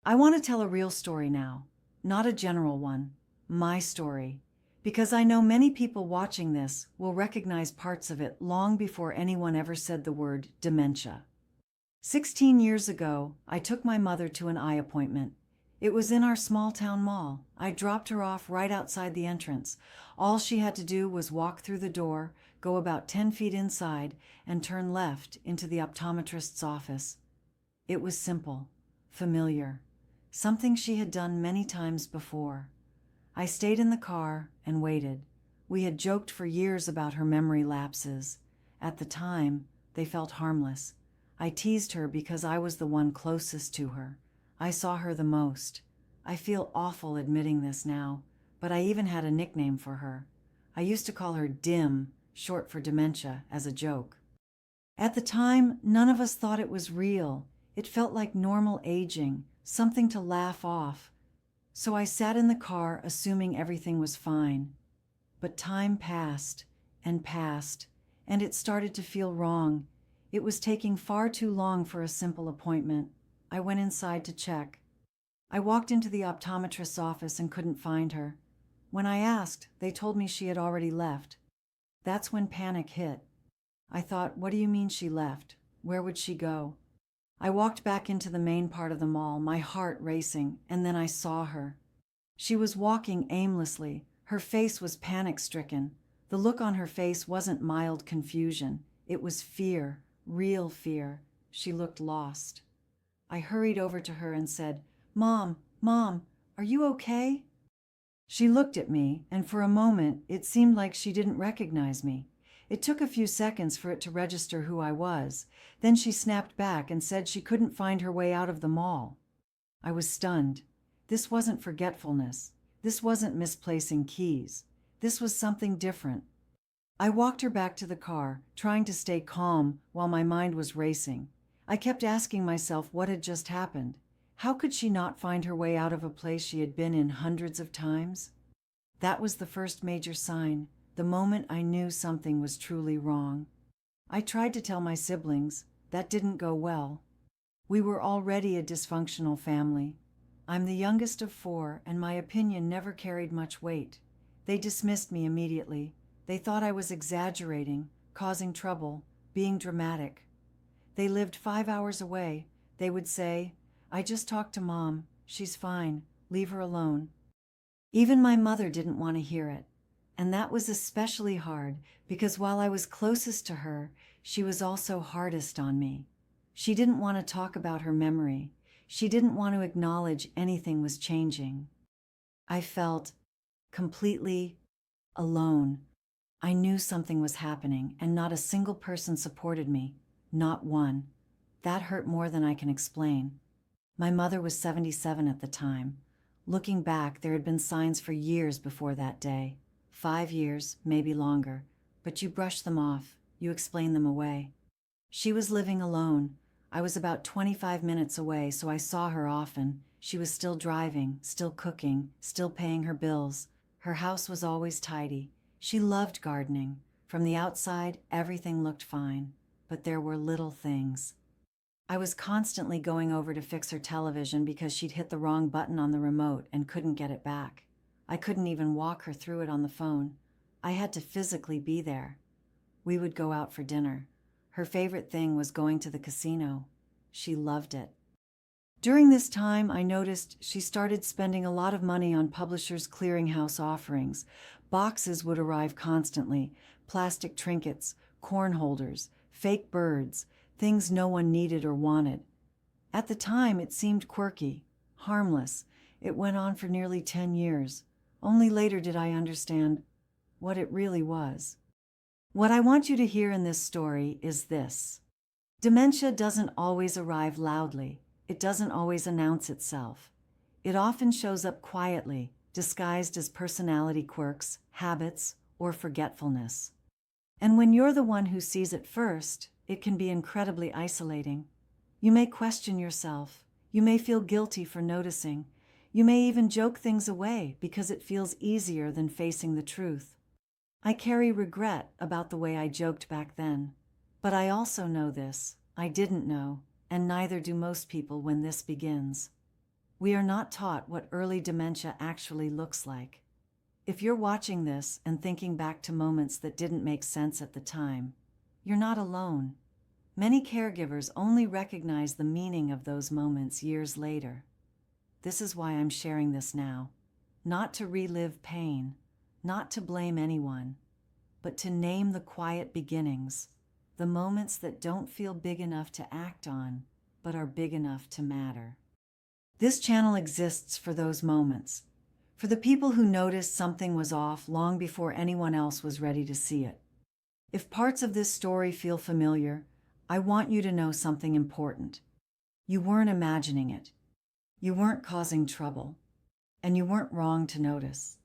I want to tell a real story now, not a general one, my story, because I know many people watching this will recognize parts of it long before anyone ever said the word dementia. 16 years ago, I took my mother to an eye appointment. It was in our small town mall. I dropped her off right outside the entrance. All she had to do was walk through the door, go about 10 feet inside, and turn left into the optometrist's office. It was simple, familiar, something she had done many times before. I stayed in the car and waited. We had joked for years about her memory lapses. At the time, they felt harmless. I teased her because I was the one closest to her. I saw her the most. I feel awful admitting this now, but I even had a nickname for her. I used to call her Dim, short for dementia, as a joke. At the time, none of us thought it was real. It felt like normal aging, something to laugh off. So I sat in the car assuming everything was fine. But time passed, and it started to feel wrong. It was taking far too long for a simple appointment. I went inside to check. I walked into the optometrist's office and couldn't find her. When I asked, they told me she had already left. That's when panic hit. I thought, what do you mean she left? Where would she go? I walked back into the main part of the mall, my heart racing, and then I saw her. She was walking aimlessly. Her face was panic-stricken. The look on her face wasn't mild confusion. It was fear, real fear. She looked lost. I hurried over to her and said, Mom, are you okay? She looked at me, and for a moment, it seemed like she didn't recognize me. It took a few seconds for it to register who I was. Then she snapped back and said she couldn't find her way out of the mall. I was stunned. This wasn't forgetfulness. This wasn't misplacing keys. This was something different. I walked her back to the car, trying to stay calm while my mind was racing. I kept asking myself what had just happened. How could she not find her way out of a place she had been in hundreds of times? That was the first major sign, the moment I knew something was truly wrong. I tried to tell my siblings. That didn't go well. We were already a dysfunctional family. I'm the youngest of 4, and my opinion never carried much weight. They dismissed me immediately. They thought I was exaggerating, causing trouble, being dramatic. They lived 5 hours away. They would say, I just talked to Mom. She's fine. Leave her alone. Even my mother didn't want to hear it. And that was especially hard because while I was closest to her, she was also hardest on me. She didn't want to talk about her memory. She didn't want to acknowledge anything was changing. I felt completely alone. I knew something was happening, and not a single person supported me. Not one. That hurt more than I can explain. My mother was 77 at the time. Looking back, there had been signs for years before that day. 5 years, maybe longer. But you brush them off. You explain them away. She was living alone. I was about 25 minutes away, so I saw her often. She was still driving, still cooking, still paying her bills. Her house was always tidy. She loved gardening. From the outside, everything looked fine. But there were little things. I was constantly going over to fix her television because she'd hit the wrong button on the remote and couldn't get it back. I couldn't even walk her through it on the phone. I had to physically be there. We would go out for dinner. Her favorite thing was going to the casino. She loved it. During this time, I noticed she started spending a lot of money on Publishers Clearinghouse offerings. Boxes would arrive constantly, plastic trinkets, corn holders, fake birds, things no one needed or wanted. At the time, it seemed quirky, harmless. It went on for nearly 10 years. Only later did I understand what it really was. What I want you to hear in this story is this. Dementia doesn't always arrive loudly. It doesn't always announce itself. It often shows up quietly, disguised as personality quirks, habits, or forgetfulness. And when you're the one who sees it first, it can be incredibly isolating. You may question yourself. You may feel guilty for noticing. You may even joke things away because it feels easier than facing the truth. I carry regret about the way I joked back then. But I also know this. I didn't know, and neither do most people when this begins. We are not taught what early dementia actually looks like. If you're watching this and thinking back to moments that didn't make sense at the time, you're not alone. Many caregivers only recognize the meaning of those moments years later. This is why I'm sharing this now. Not to relive pain, not to blame anyone, but to name the quiet beginnings, the moments that don't feel big enough to act on, but are big enough to matter. This channel exists for those moments, for the people who noticed something was off long before anyone else was ready to see it. If parts of this story feel familiar, I want you to know something important. You weren't imagining it. You weren't causing trouble. And you weren't wrong to notice.